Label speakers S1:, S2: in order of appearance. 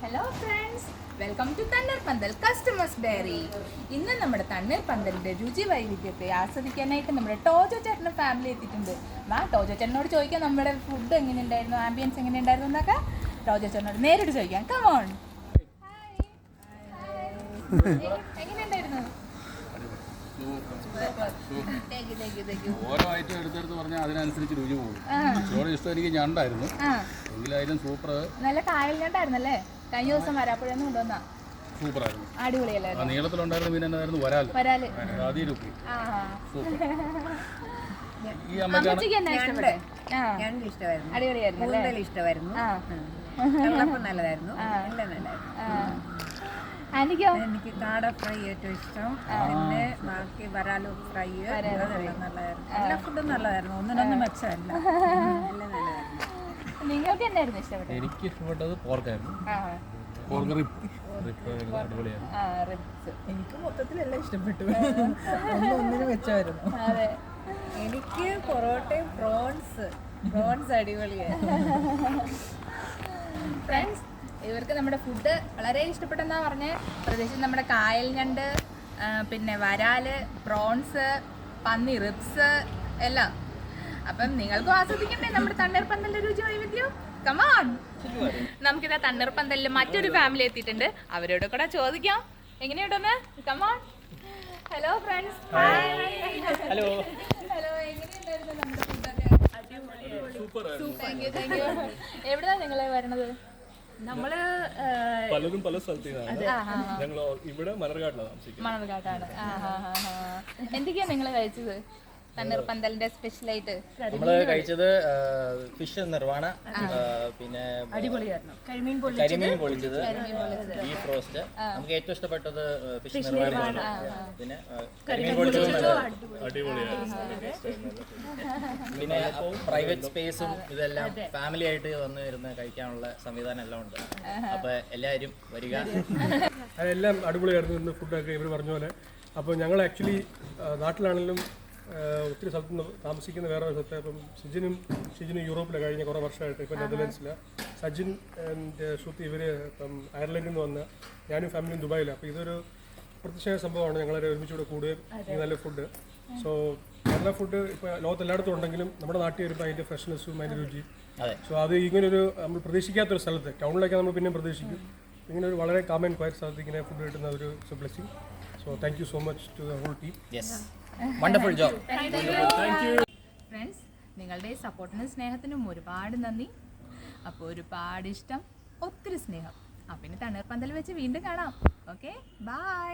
S1: Hello friends, welcome to Thanneerpanthal customers diary. ഇന്ന് നമ്മുടെ തണ്ണീർപ്പന്തലിൻ്റെ രുചി വൈവിധ്യത്തെ ആസ്വദിക്കാനായിട്ട് നമ്മുടെ ടോജോ ചേട്ടൻ്റെ ഫാമിലി എത്തിയിട്ടുണ്ട്. ടോജോ ചേട്ടനോട് ചോദിക്കാം നമ്മുടെ ഫുഡ് എങ്ങനെയുണ്ടായിരുന്നു, ആംബിയൻസ് എങ്ങനെയുണ്ടായിരുന്നു എന്നൊക്കെ ടോജോ ചേട്ടനോട് നേരിട്ട് ചോദിക്കാം. കമോൺ. എങ്ങനെയുണ്ടായിരുന്നു?
S2: ഓരോ ഐറ്റം എടുത്തെടുത്ത് പറഞ്ഞാൽ അതിനനുസരിച്ച് രുചി പോകും. ചോറ് ഇഷ്ടം എനിക്ക് ഞണ്ടായിരുന്നു, എങ്കിലായാലും സൂപ്പർ.
S1: നല്ല കായൽ ഞണ്ടായിരുന്നല്ലേ? കഴിഞ്ഞ ദിവസം വരാപ്പുഴന്ന് കൊണ്ടുവന്ന
S2: സൂപ്പറായിരുന്നു,
S1: അടിപൊളിയല്ലേ?
S2: നീളത്തിലുണ്ടായിരുന്നു. പിന്നെ എന്നായിരുന്നു വരാല് അതിരുപ്പി സൂപ്പർ. ഈ അമ്മയ്ക്ക്
S3: അടിപൊളിയായിരുന്നു, ഇഷ്ടമായിരുന്നു, നല്ലതായിരുന്നു. എനിക്ക് കാട ഫ്രൈ ഏറ്റവും ഇഷ്ടം. പിന്നെ ബാക്കി വരാലു ഫ്രൈ നല്ലതായിരുന്നു. എല്ലാ ഫുഡും നല്ലതായിരുന്നു, ഒന്നിനൊന്നും മെച്ചമല്ല.
S1: നിങ്ങൾക്ക് എന്തായിരുന്നു ഇഷ്ടപ്പെട്ടത്?
S2: എനിക്ക് ഇഷ്ടപ്പെട്ടത് പോർക്കായിരുന്നു. പോർക്ക് അടിപൊളിയായിരുന്നു.
S3: എനിക്ക് മൊത്തത്തിലെല്ലാം ഇഷ്ടപ്പെട്ടു, ഒന്നിനും മെച്ചമായിരുന്നു. എനിക്ക് പൊറോട്ടയും പ്രോൺസ് അടിപൊളിയായിരുന്നു.
S1: ഫ്രണ്ട്സ്, ഇവർക്ക് നമ്മുടെ ഫുഡ് വളരെ ഇഷ്ടപ്പെട്ടെന്നാണ് പറഞ്ഞത്. പ്രത്യേകിച്ച് നമ്മുടെ കായൽ ഞണ്ട്, പിന്നെ വരാല്, പ്രോൺസ്, പന്നി റിബ്സ് എല്ലാം. അപ്പം നിങ്ങൾക്കും ആസ്വദിക്കണ്ടേ നമ്മുടെ തണ്ണീർപ്പന്തലിന്റെ രുചി വൈവിധ്യം? കമോൺ. നമുക്കിതാ തണ്ണീർപ്പന്തലിൽ മറ്റൊരു ഫാമിലി എത്തിയിട്ടുണ്ട്, അവരോട് കൂടെ ചോദിക്കാം എങ്ങനെയുണ്ടെന്ന്. Come on. Hello friends.
S2: Hello
S1: hello, എങ്ങനെയുണ്ടായിരുന്നു നമ്മുടെ ഫുഡൊക്കെ? Thank you. എവിടെയാണ് നിങ്ങൾ വരണത്?
S4: പലരും പല സ്ഥലത്താണ്. ഞങ്ങൾ ഇവിടെ
S1: മണർകാട്ടാണ്. എന്തൊക്കെയാ നിങ്ങൾ കഴിച്ചത് തണ്ണീർപ്പന്തലിന്റെ സ്പെഷ്യലായിട്ട്?
S5: നമ്മള് കഴിച്ചത് ഫിഷ് നിർവാണ, പിന്നെ കരിമീൻ പൊളിച്ചത്, ബീഫ് റോസ്റ്റ്. നമുക്ക് ഏറ്റവും ഇഷ്ടപ്പെട്ടത് ഫിഷ് നിർവാണ, പിന്നെ കരിമീൻ പൊളിച്ചത്. പിന്നെ പ്രൈവറ്റ് സ്പേസും ഇതെല്ലാം ഫാമിലി ആയിട്ട് വന്ന് ഇരുന്ന് കഴിക്കാനുള്ള സംവിധാനം എല്ലാം ഉണ്ട്. അപ്പൊ എല്ലാവരും വരിക.
S4: അതെല്ലാം അടിപൊളിയായിരുന്നു ഫുഡൊക്കെ ഇവർ പറഞ്ഞ പോലെ. അപ്പോൾ ഞങ്ങൾ ആക്ച്വലി നാട്ടിലാണെങ്കിലും ഒത്തിരി സ്ഥലത്ത് താമസിക്കുന്ന വേറെ ഒരു സ്ഥലത്ത്. അപ്പം ഷിജിനും യൂറോപ്പിലാണ് കഴിഞ്ഞ കുറേ വർഷമായിട്ട്. ഇപ്പം നെതർലാൻഡ്സിലാണ്. സജിൻ ആൻഡ് ശ്രുതി ഇവർ ഇപ്പം അയർലൻഡിൽ നിന്ന് വന്ന്, ഞാനും ഫാമിലിയും ദുബായിലാണ്. അപ്പോൾ ഇതൊരു പ്രത്യേക സംഭവമാണ്. ഞങ്ങളെ ഒരുമിച്ചുകൂടെ കൂടുകയും നല്ല ഫുഡ്. സോ നല്ല ഫുഡ് ഇപ്പോൾ ലോകത്ത് എല്ലായിടത്തും ഉണ്ടെങ്കിലും നമ്മുടെ നാട്ടിൽ വരുമ്പോൾ അതിൻ്റെ ഫ്രഷ്നെസ്സും അതിൻ്റെ രുചി. സോ അത് ഇങ്ങനൊരു നമ്മൾ പ്രതീക്ഷിക്കാത്തൊരു സ്ഥലത്ത്, ടൗണിലൊക്കെ നമ്മൾ പിന്നെ പ്രതീക്ഷിക്കും, ഇങ്ങനെ ഒരു വളരെ കാം ആൻഡ് ക്വയറ്റ് സ്ഥലത്ത് ഇങ്ങനെ ഫുഡ് കിട്ടുന്ന ഒരു blessing. So thank you so much to the whole team.
S5: Wonderful job.
S1: Friends, നിങ്ങളുടെ സപ്പോർട്ടിനും സ്നേഹത്തിനും ഒരുപാട് നന്ദി. അപ്പോൾ ഒരുപാട് ഇഷ്ടം, ഒത്തിരി സ്നേഹം. പിന്നെ തണ്ണീർപ്പന്തൽ വെച്ച് വീണ്ടും കാണാം. Okay, by.